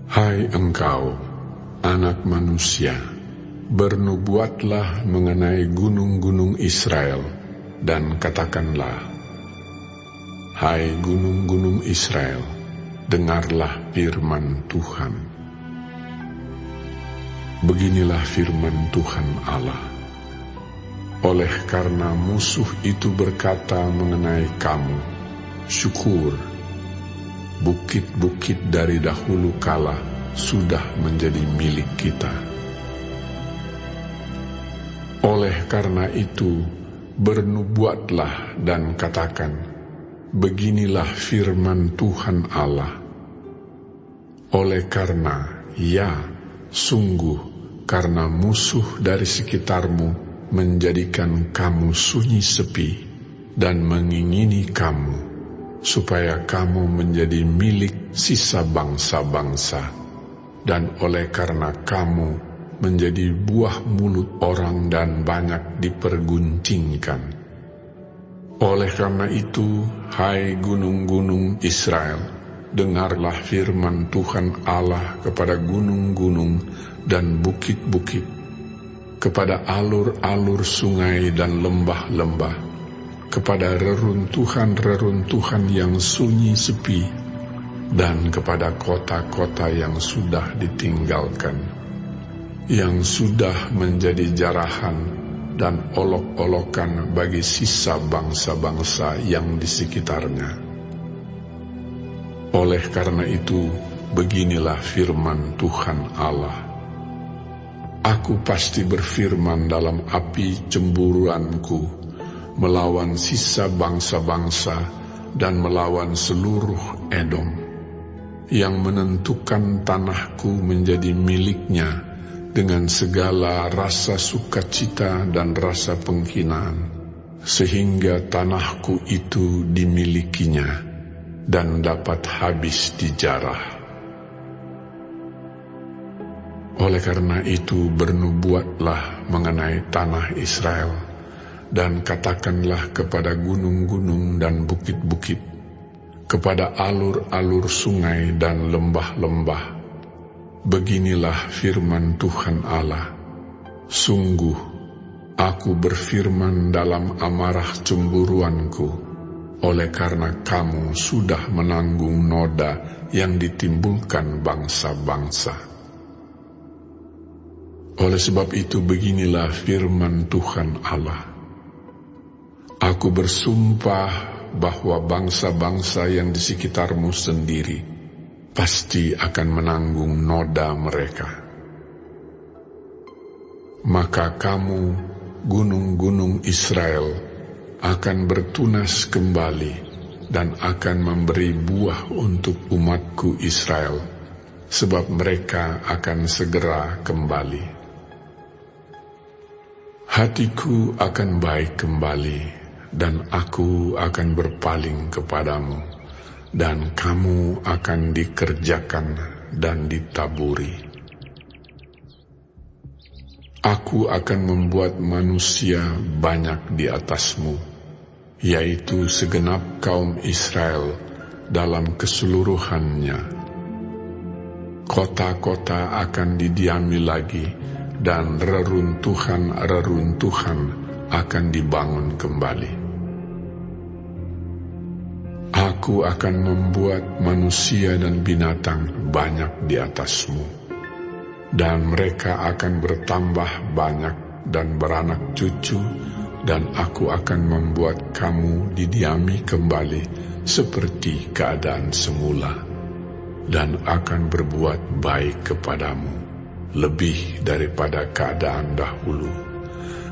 Hai engkau, anak manusia, bernubuatlah mengenai gunung-gunung Israel, dan katakanlah, hai gunung-gunung Israel, dengarlah firman Tuhan. Beginilah firman Tuhan Allah. Oleh karena musuh itu berkata mengenai kamu, syukur, bukit-bukit dari dahulu kala sudah menjadi milik kita. Oleh karena itu, bernubuatlah dan katakan, beginilah firman Tuhan Allah. Oleh karena, ya, sungguh, karena musuh dari sekitarmu menjadikan kamu sunyi sepi dan mengingini kamu, supaya kamu menjadi milik sisa bangsa-bangsa, dan oleh karena kamu menjadi buah mulut orang dan banyak diperguncingkan. Oleh karena itu, hai gunung-gunung Israel, dengarlah firman Tuhan Allah kepada gunung-gunung dan bukit-bukit, kepada alur-alur sungai dan lembah-lembah, kepada reruntuhan-reruntuhan yang sunyi sepi, dan kepada kota-kota yang sudah ditinggalkan, yang sudah menjadi jarahan dan olok-olokan bagi sisa bangsa-bangsa yang di sekitarnya. Oleh karena itu, beginilah firman Tuhan Allah. Aku pasti berfirman dalam api cemburuanku, melawan sisa bangsa-bangsa dan melawan seluruh Edom, yang menentukan tanahku menjadi miliknya dengan segala rasa sukacita dan rasa penghinaan, sehingga tanahku itu dimilikinya dan dapat habis dijarah. Oleh karena itu, bernubuatlah mengenai tanah Israel, dan katakanlah kepada gunung-gunung dan bukit-bukit, kepada alur-alur sungai dan lembah-lembah, beginilah firman Tuhan Allah. Sungguh, aku berfirman dalam amarah cemburuanku, oleh karena kamu sudah menanggung noda yang ditimbulkan bangsa-bangsa. Oleh sebab itu, beginilah firman Tuhan Allah. Aku bersumpah bahwa bangsa-bangsa yang di sekitarmu sendiri pasti akan menanggung noda mereka. Maka kamu, gunung-gunung Israel, akan bertunas kembali dan akan memberi buah untuk umatku Israel, sebab mereka akan segera kembali. Hatiku akan baik kembali, dan aku akan berpaling kepadamu, dan kamu akan dikerjakan dan ditaburi. Aku akan membuat manusia banyak di atasmu, yaitu segenap kaum Israel dalam keseluruhannya. Kota-kota akan didiami lagi, dan reruntuhan-reruntuhan akan dibangun kembali. Aku akan membuat manusia dan binatang banyak di atasmu, dan mereka akan bertambah banyak dan beranak cucu, dan aku akan membuat kamu didiami kembali seperti keadaan semula, dan akan berbuat baik kepadamu lebih daripada keadaan dahulu,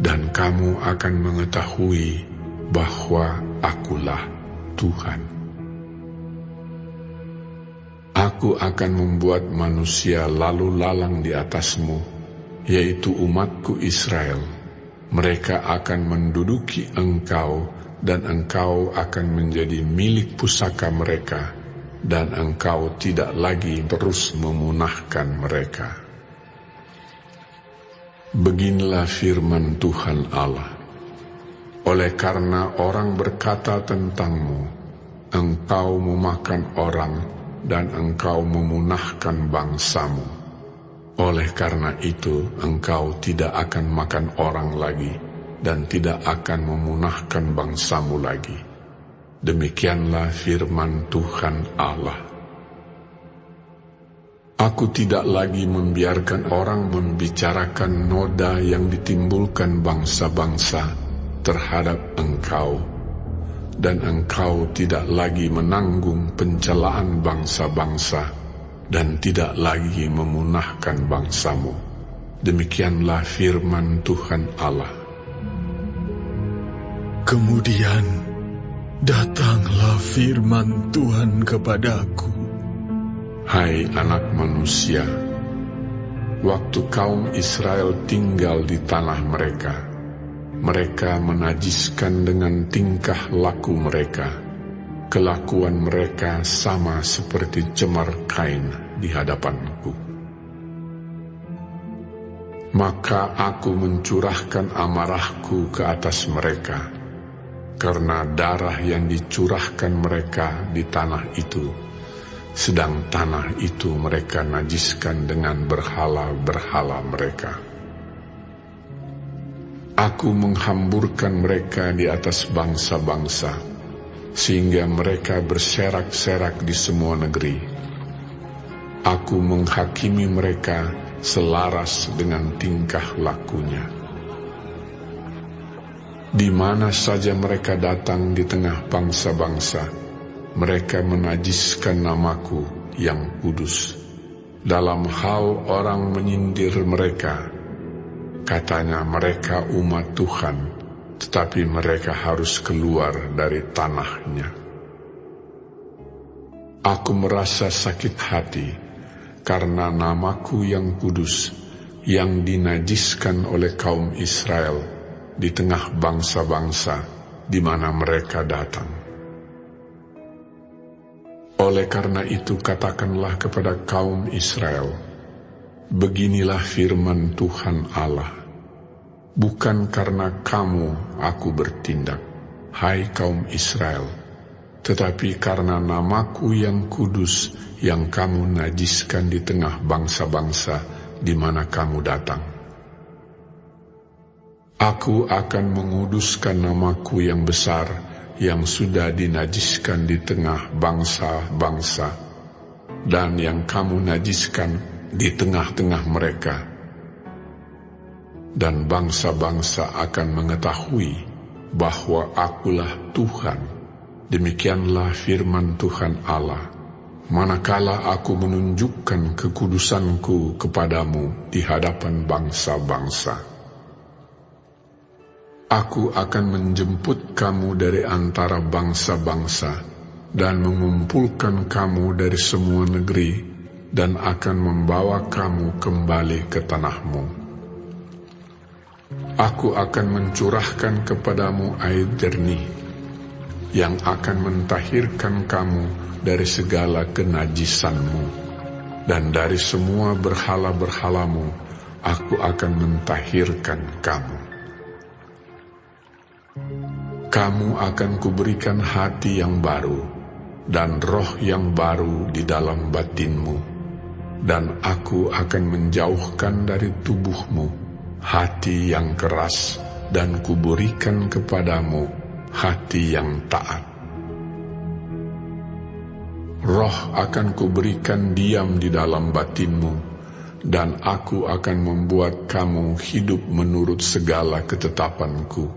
dan kamu akan mengetahui bahwa akulah Tuhan. Aku akan membuat manusia lalu lalang di atasmu, yaitu umatku Israel. Mereka akan menduduki engkau, dan engkau akan menjadi milik pusaka mereka, dan engkau tidak lagi terus memunahkan mereka. Beginilah firman Tuhan Allah. Oleh karena orang berkata tentangmu, engkau memakan orang dan engkau memunahkan bangsamu. Oleh karena itu, engkau tidak akan makan orang lagi, dan tidak akan memunahkan bangsamu lagi. Demikianlah firman Tuhan Allah. Aku tidak lagi membiarkan orang membicarakan noda yang ditimbulkan bangsa-bangsa terhadap engkau, dan engkau tidak lagi menanggung pencelaan bangsa-bangsa, dan tidak lagi memunahkan bangsamu. Demikianlah firman Tuhan Allah. Kemudian datanglah firman Tuhan kepadaku. Hai anak manusia, waktu kaum Israel tinggal di tanah mereka, mereka menajiskan dengan tingkah laku mereka. Kelakuan mereka sama seperti cemar kain di hadapanku. Maka aku mencurahkan amarahku ke atas mereka, karena darah yang dicurahkan mereka di tanah itu, sedang tanah itu mereka najiskan dengan berhala-berhala mereka. Aku menghamburkan mereka di atas bangsa-bangsa, sehingga mereka berserak-serak di semua negeri. Aku menghakimi mereka selaras dengan tingkah lakunya. Di mana saja mereka datang di tengah bangsa-bangsa, mereka menajiskan namaku yang kudus. Dalam hal orang menyindir mereka, katanya mereka umat Tuhan, tetapi mereka harus keluar dari tanahnya. Aku merasa sakit hati karena namaku yang kudus yang dinajiskan oleh kaum Israel di tengah bangsa-bangsa di mana mereka datang. Oleh karena itu katakanlah kepada kaum Israel, beginilah firman Tuhan Allah. Bukan karena kamu aku bertindak, hai kaum Israel, tetapi karena namaku yang kudus yang kamu najiskan di tengah bangsa-bangsa di mana kamu datang. Aku akan menguduskan namaku yang besar yang sudah dinajiskan di tengah bangsa-bangsa, dan yang kamu najiskan di tengah-tengah mereka. Dan bangsa-bangsa akan mengetahui bahwa akulah Tuhan. Demikianlah firman Tuhan Allah. Manakala aku menunjukkan kekudusanku kepadamu di hadapan bangsa-bangsa, aku akan menjemput kamu dari antara bangsa-bangsa dan mengumpulkan kamu dari semua negeri dan akan membawa kamu kembali ke tanahmu. Aku akan mencurahkan kepadamu air jernih yang akan mentahirkan kamu dari segala kenajisanmu, dan dari semua berhala-berhalamu aku akan mentahirkan kamu. Kamu akan kuberikan hati yang baru dan roh yang baru di dalam batinmu, dan aku akan menjauhkan dari tubuhmu hati yang keras, dan kuberikan kepadamu hati yang taat. Roh akan kuberikan diam di dalam batinmu, dan aku akan membuat kamu hidup menurut segala ketetapanku,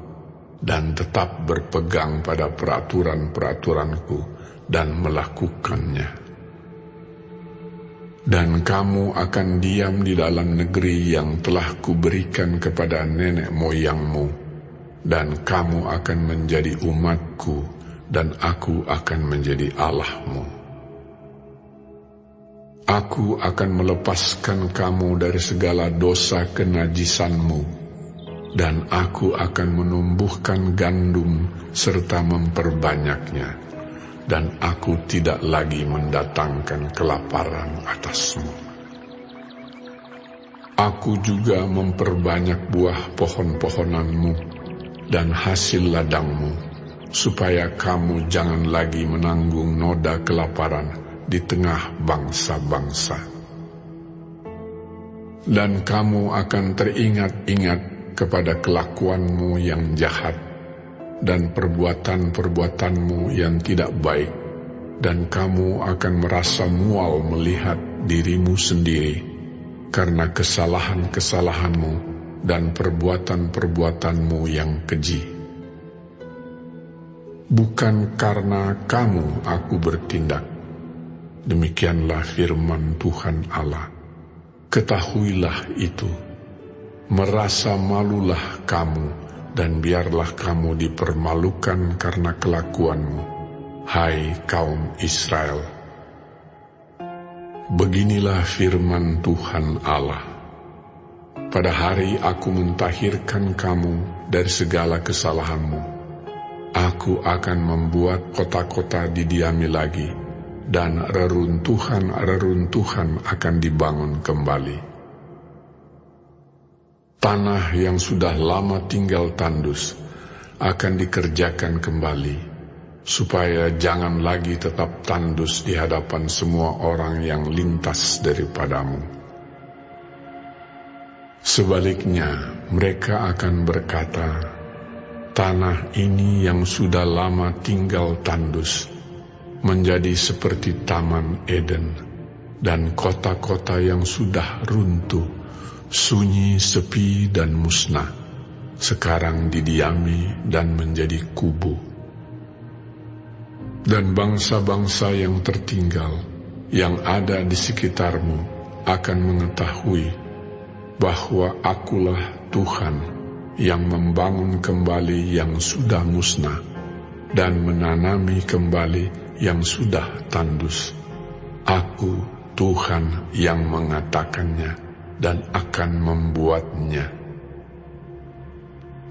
dan tetap berpegang pada peraturan-peraturanku dan melakukannya. Dan kamu akan diam di dalam negeri yang telah kuberikan kepada nenek moyangmu, dan kamu akan menjadi umatku, dan aku akan menjadi Allahmu. Aku akan melepaskan kamu dari segala dosa kenajisanmu, dan aku akan menumbuhkan gandum serta memperbanyaknya, dan aku tidak lagi mendatangkan kelaparan atasmu. Aku juga memperbanyak buah pohon-pohonanmu dan hasil ladangmu, supaya kamu jangan lagi menanggung noda kelaparan di tengah bangsa-bangsa. Dan kamu akan teringat-ingat kepada kelakuanmu yang jahat dan perbuatan-perbuatanmu yang tidak baik, dan kamu akan merasa mual melihat dirimu sendiri karena kesalahan-kesalahanmu dan perbuatan-perbuatanmu yang keji. Bukan karena kamu aku bertindak, demikianlah firman Tuhan Allah. Ketahuilah itu, merasa malulah kamu, dan biarlah kamu dipermalukan karena kelakuanmu, hai kaum Israel. Beginilah firman Tuhan Allah. Pada hari aku mentahirkan kamu dari segala kesalahanmu, aku akan membuat kota-kota didiami lagi, dan reruntuhan-reruntuhan akan dibangun kembali. Tanah yang sudah lama tinggal tandus akan dikerjakan kembali, supaya jangan lagi tetap tandus di hadapan semua orang yang lintas daripadamu. Sebaliknya, mereka akan berkata, tanah ini yang sudah lama tinggal tandus menjadi seperti Taman Eden, dan kota-kota yang sudah runtuh, sunyi, sepi, dan musnah, sekarang didiami dan menjadi kubu. Dan bangsa-bangsa yang tertinggal yang ada di sekitarmu akan mengetahui bahwa akulah Tuhan yang membangun kembali yang sudah musnah dan menanami kembali yang sudah tandus. Aku Tuhan yang mengatakannya dan akan membuatnya.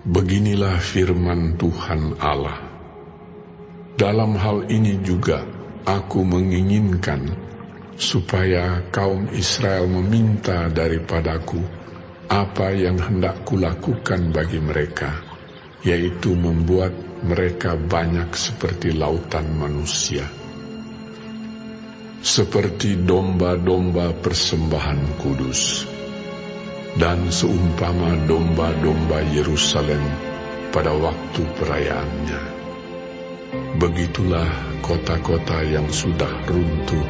Beginilah firman Tuhan Allah. Dalam hal ini juga aku menginginkan supaya kaum Israel meminta daripadaku apa yang hendak kulakukan bagi mereka, yaitu membuat mereka banyak seperti lautan manusia, seperti domba-domba persembahan kudus, dan seumpama domba-domba Yerusalem pada waktu perayaannya. Begitulah kota-kota yang sudah runtuh,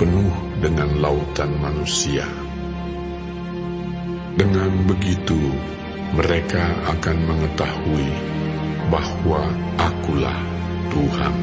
penuh dengan lautan manusia. Dengan begitu, mereka akan mengetahui bahwa akulah Tuhan.